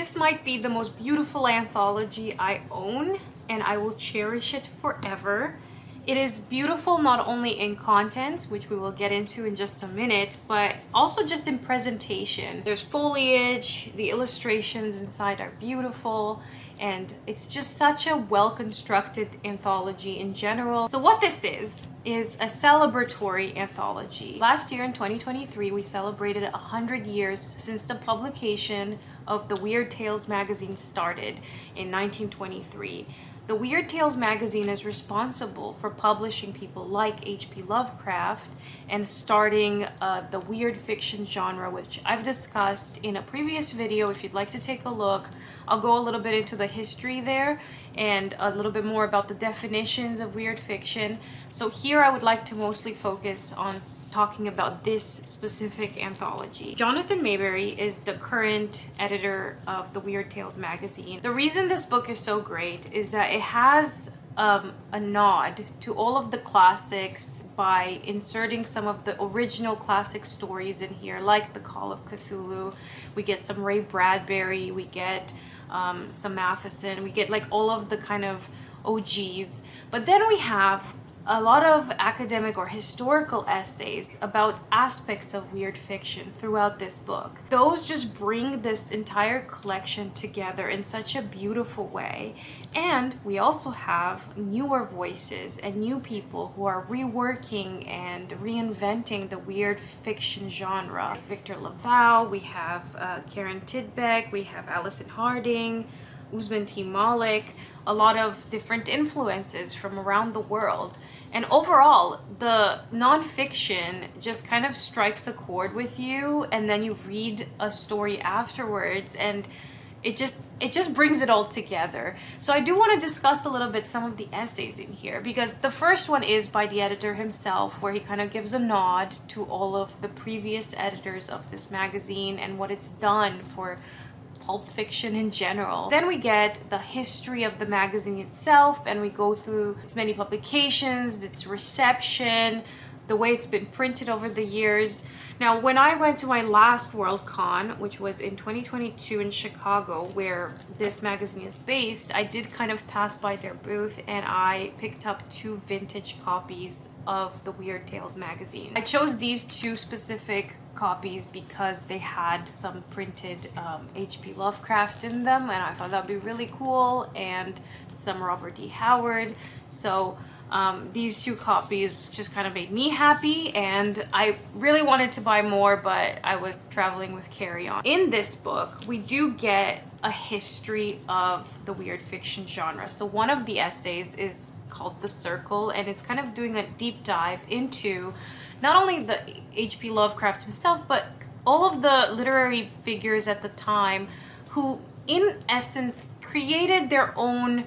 This might be the most beautiful anthology I own, and I will cherish it forever. It is beautiful not only in contents, which we will get into in just a minute, but also just in presentation. There's foliage, the illustrations inside are beautiful, and it's just such a well-constructed anthology in general. So what this is a celebratory anthology. Last year in 2023, we celebrated 100 years since the publication of the Weird Tales magazine started in 1923. The Weird Tales magazine is responsible for publishing people like H.P. Lovecraft and starting the weird fiction genre, which I've discussed in a previous video. If you'd like to take a look, I'll go a little bit into the history there and a little bit more about the definitions of weird fiction. So here I would like to mostly focus on talking about this specific anthology. Jonathan Maberry is the current editor of the Weird Tales magazine. The reason this book is so great is that it has a nod to all of the classics by inserting some of the original classic stories in here, like The Call of Cthulhu. We get some Ray Bradbury, we get some Matheson, we get like all of the kind of OGs. But then we have a lot of academic or historical essays about aspects of weird fiction throughout this book. Those just bring this entire collection together in such a beautiful way. And we also have newer voices and new people who are reworking and reinventing the weird fiction genre. Like Victor Laval, we have Karen Tidbeck, we have Alison Harding, Usman T. Malik, a lot of different influences from around the world. And overall, the nonfiction just kind of strikes a chord with you, and then you read a story afterwards, and it just brings it all together. So I do want to discuss a little bit some of the essays in here, because the first one is by the editor himself, where he kind of gives a nod to all of the previous editors of this magazine and what it's done for pulp fiction in general. Then we get the history of the magazine itself, and we go through its many publications, its reception, the way it's been printed over the years. Now, when I went to my last Worldcon, which was in 2022 in Chicago, where this magazine is based, I did kind of pass by their booth and I picked up 2 vintage copies of the Weird Tales magazine. I chose these 2 specific copies because they had some printed H.P. Lovecraft in them, and I thought that'd be really cool, and some Robert E. Howard. So these 2 copies just kind of made me happy, and I really wanted to buy more, but I was traveling with carry-on. In this book, we do get a history of the weird fiction genre. So one of the essays is called The Circle, and it's kind of doing a deep dive into not only the H.P. Lovecraft himself, but all of the literary figures at the time who, in essence, created their own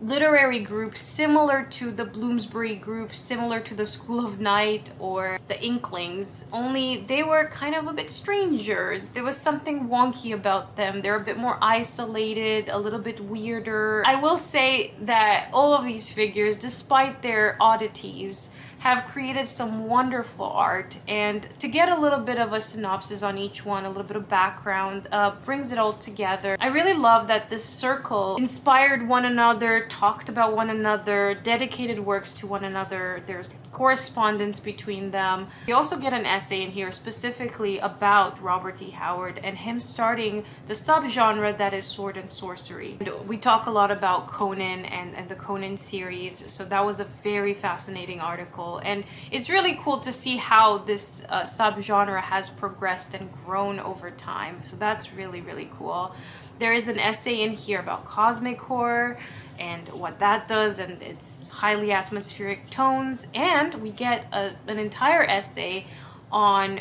literary group similar to the Bloomsbury group, similar to the School of Night or the Inklings, only they were kind of a bit stranger. There was something wonky about them. They're a bit more isolated, a little bit weirder. I will say that all of these figures, despite their oddities, have created some wonderful art, and to get a little bit of a synopsis on each one, a little bit of background, brings it all together. I really love that this circle inspired one another, talked about one another, dedicated works to one another. There's correspondence between them. We also get an essay in here specifically about Robert E. Howard and him starting the subgenre that is sword and sorcery. And we talk a lot about Conan and the Conan series, so that was a very fascinating article. And it's really cool to see how this subgenre has progressed and grown over time. So that's really, really cool. There is an essay in here about cosmic horror and what that does and its highly atmospheric tones. And we get an entire essay on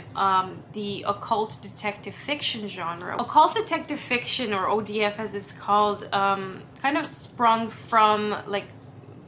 the occult detective fiction genre. Occult detective fiction, or ODF as it's called, kind of sprung from like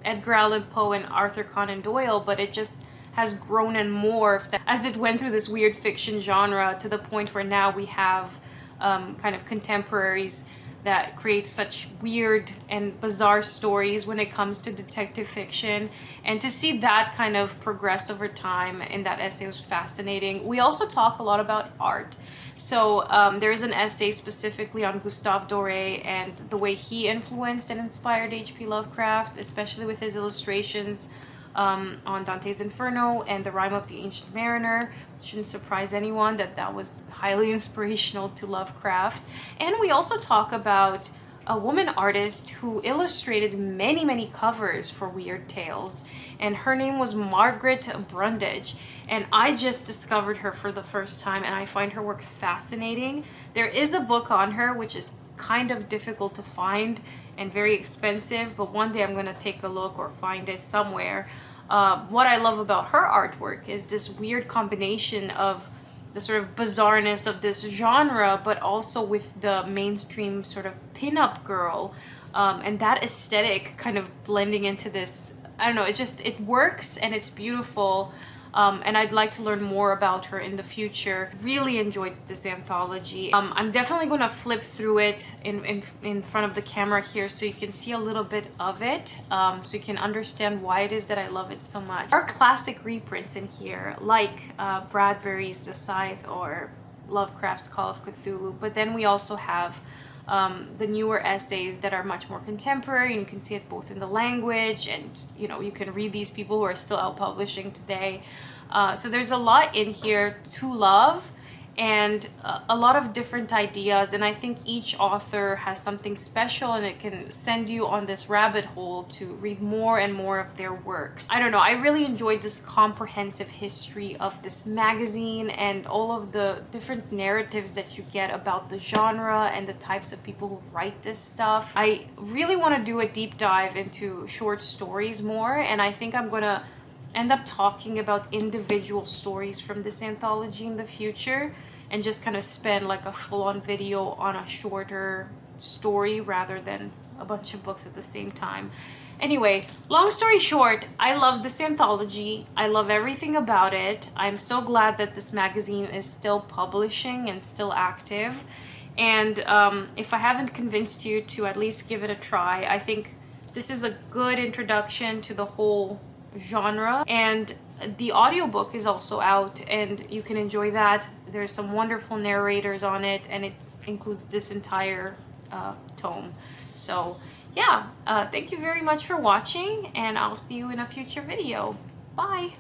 Edgar Allan Poe and Arthur Conan Doyle, but it just has grown and morphed as it went through this weird fiction genre to the point where now we have kind of contemporaries that create such weird and bizarre stories when it comes to detective fiction. And to see that kind of progress over time in that essay was fascinating. We also talk a lot about art. So there is an essay specifically on Gustave Doré and the way he influenced and inspired H.P. Lovecraft, especially with his illustrations on Dante's Inferno and The Rime of the Ancient Mariner. Shouldn't surprise anyone that that was highly inspirational to Lovecraft. And we also talk about a woman artist who illustrated many, many covers for Weird Tales, and her name was Margaret Brundage, and I just discovered her for the first time, and I find her work fascinating. There is a book on her which is kind of difficult to find and very expensive, but one day I'm gonna take a look or find it somewhere. What I love about her artwork is this weird combination of the sort of bizarreness of this genre, but also with the mainstream sort of pinup girl, and that aesthetic kind of blending into this. I don't know, it works and it's beautiful. And I'd like to learn more about her in the future. Really enjoyed this anthology. I'm definitely going to flip through it in front of the camera here so you can see a little bit of it, so you can understand why it is that I love it so much. There are classic reprints in here, like Bradbury's The Scythe or Lovecraft's Call of Cthulhu, but then we also have the newer essays that are much more contemporary, and you can see it both in the language, and you know, you can read these people who are still out publishing today. So there's a lot in here to love, and a lot of different ideas, and I think each author has something special, and it can send you on this rabbit hole to read more and more of their works. I don't know, I really enjoyed this comprehensive history of this magazine and all of the different narratives that you get about the genre and the types of people who write this stuff. I really want to do a deep dive into short stories more, and I think I'm gonna end up talking about individual stories from this anthology in the future, and just kind of spend like a full-on video on a shorter story rather than a bunch of books at the same time. Anyway, long story short, I love this anthology. I love everything about it. I'm so glad that this magazine is still publishing and still active. And if I haven't convinced you to at least give it a try, I think this is a good introduction to the whole genre. And the audiobook is also out, and you can enjoy that. There's some wonderful narrators on it, and it includes this entire tome. So yeah, thank you very much for watching, and I'll see you in a future video. Bye!